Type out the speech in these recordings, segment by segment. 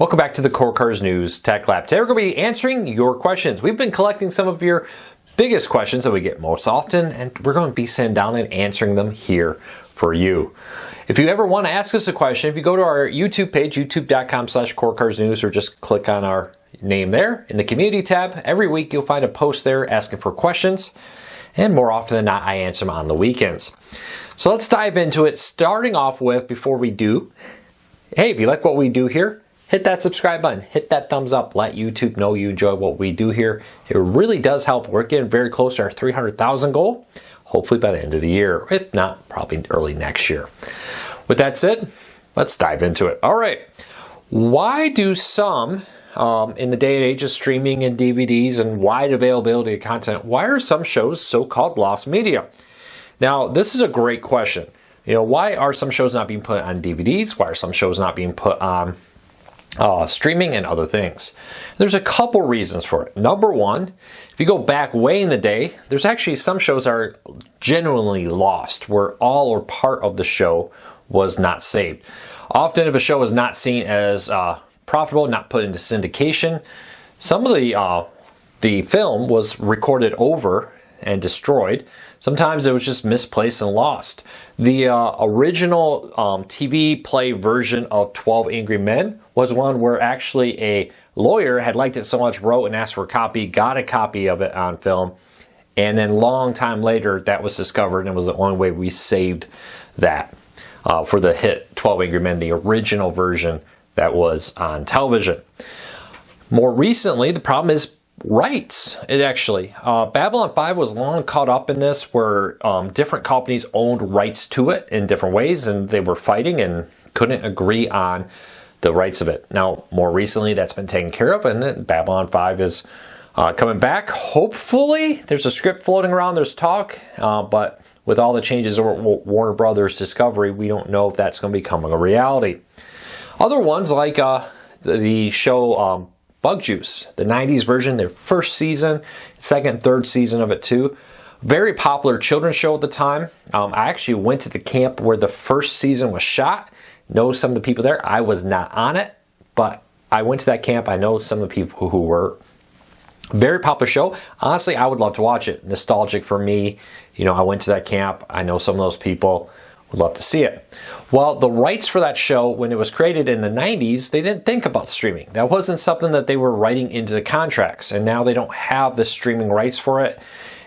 Welcome back to the Core Cars News Tech Lab. Today we're going to be answering your questions. We've been collecting some of your biggest questions that we get most often, and we're going to be sitting down and answering them here for you. If you ever want to ask us a question, if you go to our YouTube page, youtube.com/corecarsnews, or just click on our name there in the community tab, every week you'll find a post there asking for questions, and more often than not, I answer them on the weekends. So let's dive into it, starting off with, before we do, hey, if you like what we do here, hit that subscribe button, hit that thumbs up, let YouTube know you enjoy what we do here. It really does help. We're getting very close to our 300,000 goal, hopefully by the end of the year. If not, probably early next year. With that said, let's dive into it. All right, why do some, in the day and age of streaming and DVDs and wide availability of content, why are some shows so-called lost media? Now, this is a great question. You know, why are some shows not being put on DVDs? Why are some shows not being put on streaming and other things? There's a couple reasons for it. Number one, if you go back way in the day, there's actually some shows are genuinely lost, where all or part of the show was not saved. Often if a show is not seen as profitable, not put into syndication, some of the film was recorded over and destroyed. Sometimes it was just misplaced and lost. The original TV play version of 12 Angry Men was one where actually a lawyer had liked it so much, wrote and asked for a copy, got a copy of it on film, and then long time later that was discovered and was the only way we saved that for the hit 12 Angry Men, the original version that was on television. More recently, the problem is rights. Babylon 5 was long caught up in this, where different companies owned rights to it in different ways, and they were fighting and couldn't agree on the rights of it. Now, more recently, that's been taken care of, and Babylon 5 is coming back. Hopefully, there's a script floating around, there's talk, but with all the changes over Warner Brothers Discovery, we don't know if that's going to become a reality. Other ones like the show Bug Juice, the 90s version, their first season, second, third season of it too. Very popular children's show at the time. I actually went to the camp where the first season was shot. Know some of the people there. I was not on it, but I went to that camp. I know some of the people who were. Very popular show. Honestly, I would love to watch it. Nostalgic for me. You know, I went to that camp. I know some of those people. Would love to see it. Well, the rights for that show, when it was created in the 90s, they didn't think about streaming. That wasn't something that they were writing into the contracts, and now they don't have the streaming rights for it.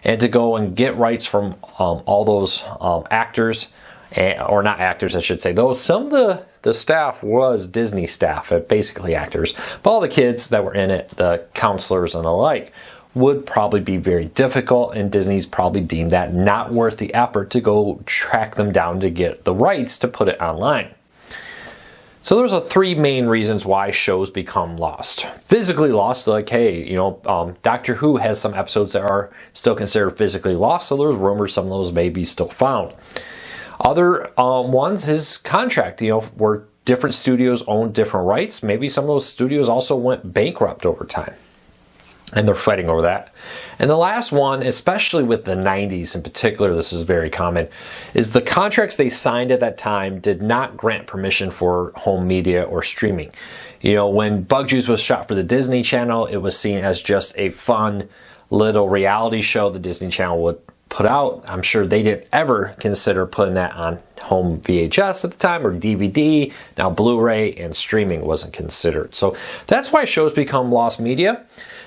And to go and get rights from all those actors, or not actors, I should say, though some of the staff was Disney staff, basically actors, but all the kids that were in it, the counselors and the like, would probably be very difficult, and Disney's probably deemed that not worth the effort to go track them down to get the rights to put it online. So there's three main reasons why shows become lost. Physically lost, like, hey, you know, Doctor Who has some episodes that are still considered physically lost, so there's rumors some of those may be still found. Other ones is contract, you know, where different studios own different rights. Maybe some of those studios also went bankrupt over time, and they're fighting over that. And the last one, especially with the 90s in particular, this is very common, is the contracts they signed at that time did not grant permission for home media or streaming. You know, when Bug Juice was shot for the Disney Channel, it was seen as just a fun little reality show the Disney Channel would put out. I'm sure they didn't ever consider putting that on home VHS at the time, or DVD. Now Blu-ray and streaming wasn't considered. So that's why shows become lost media.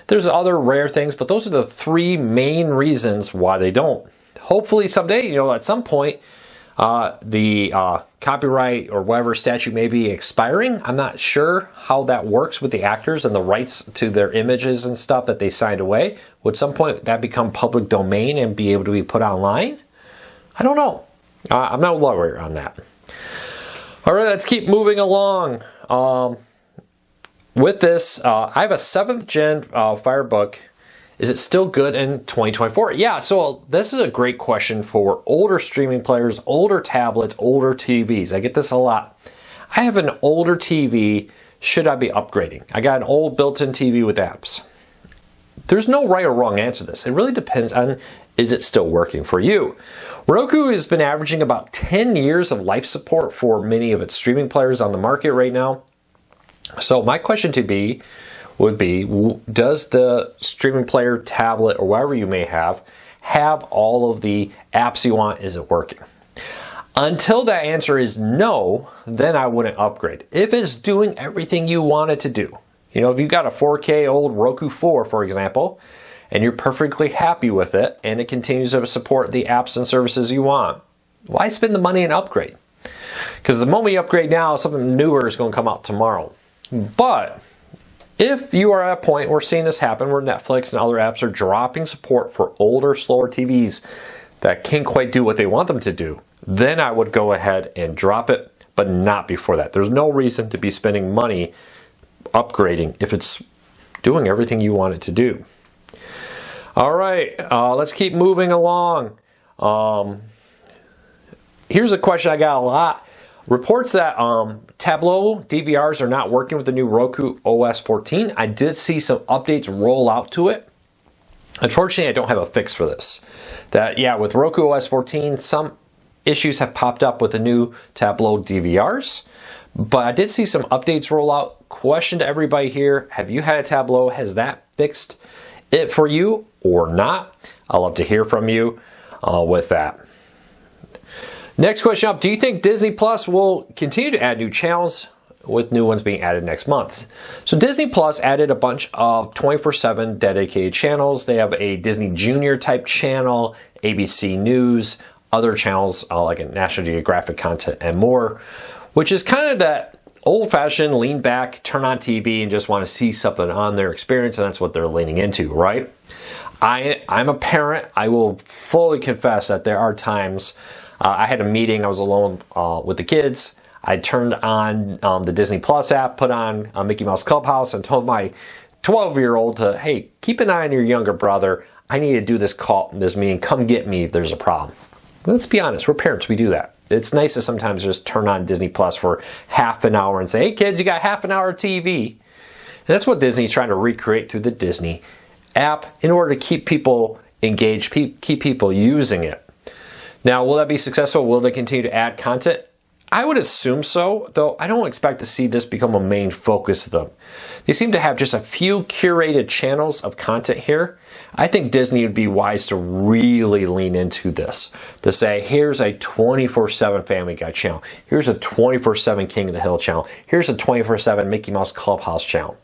There's other rare things, but those are the three main reasons why they don't. Hopefully someday, you know, at some point, the copyright or whatever statute may be expiring. I'm not sure how that works with the actors and the rights to their images and stuff that they signed away. Would some point that become public domain and be able to be put online? I don't know. I'm not a lawyer on that. All right, let's keep moving along. With this, I have a 7th gen Firebook. Is it still good in 2024? Yeah, so this is a great question for older streaming players, older tablets, older TVs. I get this a lot. I have an older TV. Should I be upgrading? I got an old built-in TV with apps. There's no right or wrong answer to this. It really depends on, is it still working for you? Roku has been averaging about 10 years of life support for many of its streaming players on the market right now. So my question would be, does the streaming player, tablet, or whatever you may have all of the apps you want? Is it working? Until that answer is no, then I wouldn't upgrade. If it's doing everything you want it to do, if you've got a 4K old Roku 4, for example, and you're perfectly happy with it, and it continues to support the apps and services you want, why spend the money and upgrade? Because the moment you upgrade now, something newer is going to come out tomorrow. But if you are at a point, we're seeing this happen, where Netflix and other apps are dropping support for older, slower TVs that can't quite do what they want them to do, then I would go ahead and drop it, but not before that. There's no reason to be spending money upgrading if it's doing everything you want it to do. All right, let's keep moving along. Here's a question I got a lot. Reports that Tableau DVRs are not working with the new Roku OS 14. I did see some updates roll out to it. Unfortunately, I don't have a fix for this. With Roku OS 14, some issues have popped up with the new Tableau DVRs, but I did see some updates roll out. Question to everybody here, have you had a Tableau? Has that fixed it for you or not? I'd love to hear from you with that. Next question up, do you think Disney Plus will continue to add new channels with new ones being added next month? So Disney Plus added a bunch of 24/7 dedicated channels. They have a Disney Junior type channel, ABC News, other channels like National Geographic content and more, which is kind of that old-fashioned lean back, turn on TV and just want to see something on their experience, and that's what they're leaning into, right? I'm a parent. I will fully confess that there are times I had a meeting, I was alone with the kids. I turned on the Disney Plus app, put on Mickey Mouse Clubhouse, and told my 12-year-old to, hey, keep an eye on your younger brother. I need to do this meeting. Come get me if there's a problem. Let's be honest, we're parents, we do that. It's nice to sometimes just turn on Disney Plus for half an hour and say, hey kids, you got half an hour of TV. And that's what Disney's trying to recreate through the Disney app in order to keep people engaged, keep people using it. Now, will that be successful? Will they continue to add content? I would assume so, though I don't expect to see this become a main focus of them. They seem to have just a few curated channels of content here. I think Disney would be wise to really lean into this, to say, here's a 24/7 Family Guy channel. Here's a 24/7 King of the Hill channel. Here's a 24/7 Mickey Mouse Clubhouse channel.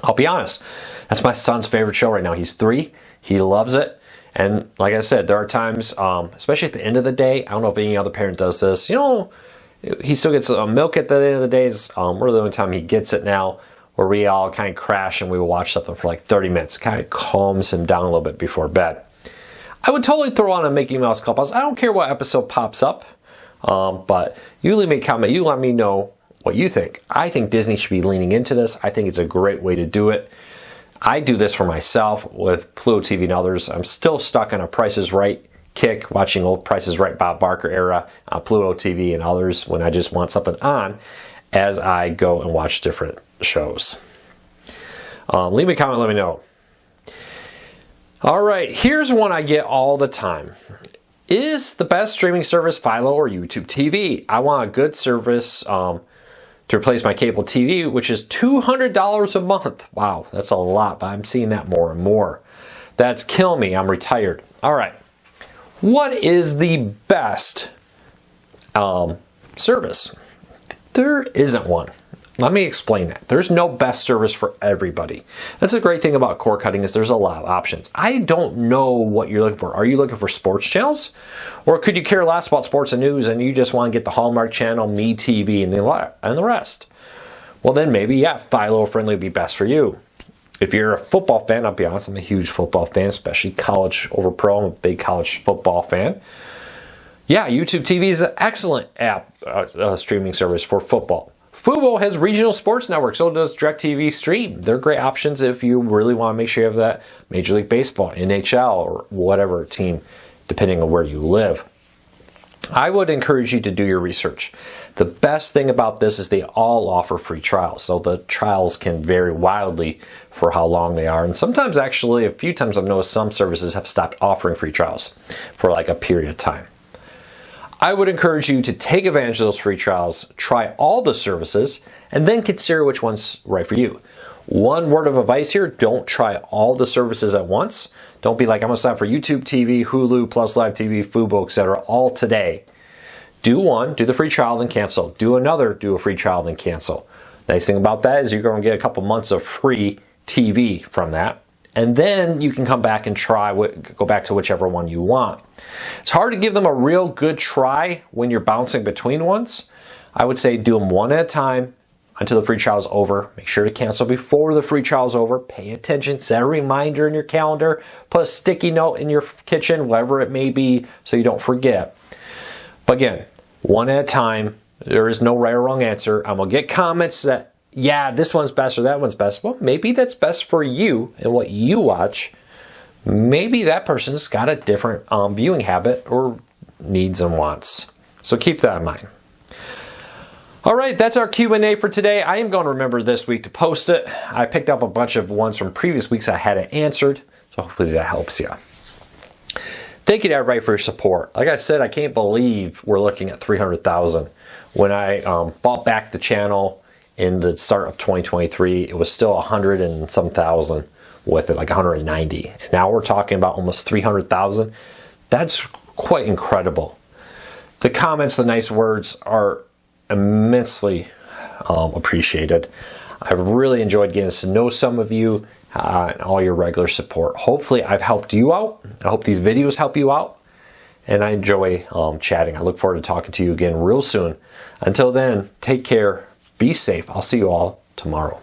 I'll be honest, that's my son's favorite show right now. He's 3, he loves it. And like I said, there are times, especially at the end of the day, I don't know if any other parent does this, he still gets milk at the end of the day. We're the only time he gets it now, where we all kind of crash and we will watch something for like 30 minutes. Kind of calms him down a little bit before bed. I would totally throw on a Mickey Mouse Clubhouse. I don't care what episode pops up, but you leave me a comment. You let me know what you think. I think Disney should be leaning into this. I think it's a great way to do it. I do this for myself with Pluto TV and others. I'm still stuck on a Price is Right kick, watching old Price is Right Bob Barker era on Pluto TV and others when I just want something on as I go and watch different shows. Leave me a comment, let me know. All right, here's one I get all the time. Is the best streaming service Philo or YouTube TV? I want a good service to replace my cable TV, which is $200 a month. Wow, that's a lot, but I'm seeing that more and more. That's killing me. I'm retired. All right. What is the best service? There isn't one. Let me explain that. There's no best service for everybody. That's the great thing about cord cutting is there's a lot of options. I don't know what you're looking for. Are you looking for sports channels? Or could you care less about sports and news and you just want to get the Hallmark Channel, MeTV, and the rest? Well, then maybe, Philo Friendly would be best for you. If you're a football fan, I'll be honest, I'm a huge football fan, especially college over pro. I'm a big college football fan. YouTube TV is an excellent app, streaming service for football. Fubo has regional sports networks, so does DirecTV Stream. They're great options if you really want to make sure you have that Major League Baseball, NHL, or whatever team, depending on where you live. I would encourage you to do your research. The best thing about this is they all offer free trials, so the trials can vary wildly for how long they are. And sometimes, actually, a few times I've noticed some services have stopped offering free trials for like a period of time. I would encourage you to take advantage of those free trials, try all the services, and then consider which one's right for you. One word of advice here, don't try all the services at once. Don't be like, I'm going to sign up for YouTube TV, Hulu, Plus Live TV, Fubo, etc. all today. Do one, do the free trial, then cancel. Do another, do a free trial, then cancel. Nice thing about that is you're going to get a couple months of free TV from that. And then you can come back and try, go back to whichever one you want. It's hard to give them a real good try when you're bouncing between ones. I would say do them one at a time until the free trial is over. Make sure to cancel before the free trial is over. Pay attention, set a reminder in your calendar, put a sticky note in your kitchen, whatever it may be, so you don't forget. But again, one at a time. There is no right or wrong answer. I'm going to get comments that, yeah, this one's best or that one's best. Well, maybe that's best for you and what you watch. Maybe that person's got a different viewing habit or needs and wants. So keep that in mind. All right, that's our Q&A for today. I am going to remember this week to post it. I picked up a bunch of ones from previous weeks I hadn't answered, so hopefully that helps you. Thank you to everybody for your support. Like I said, I can't believe we're looking at 300,000. When I bought back the channel in the start of 2023, it was still 100 and some thousand with it, like 190. And now we're talking about almost 300,000. That's quite incredible. The comments, the nice words are immensely appreciated. I've really enjoyed getting to know some of you and all your regular support. Hopefully I've helped you out. I hope these videos help you out. And I enjoy chatting. I look forward to talking to you again real soon. Until then, take care. Be safe. I'll see you all tomorrow.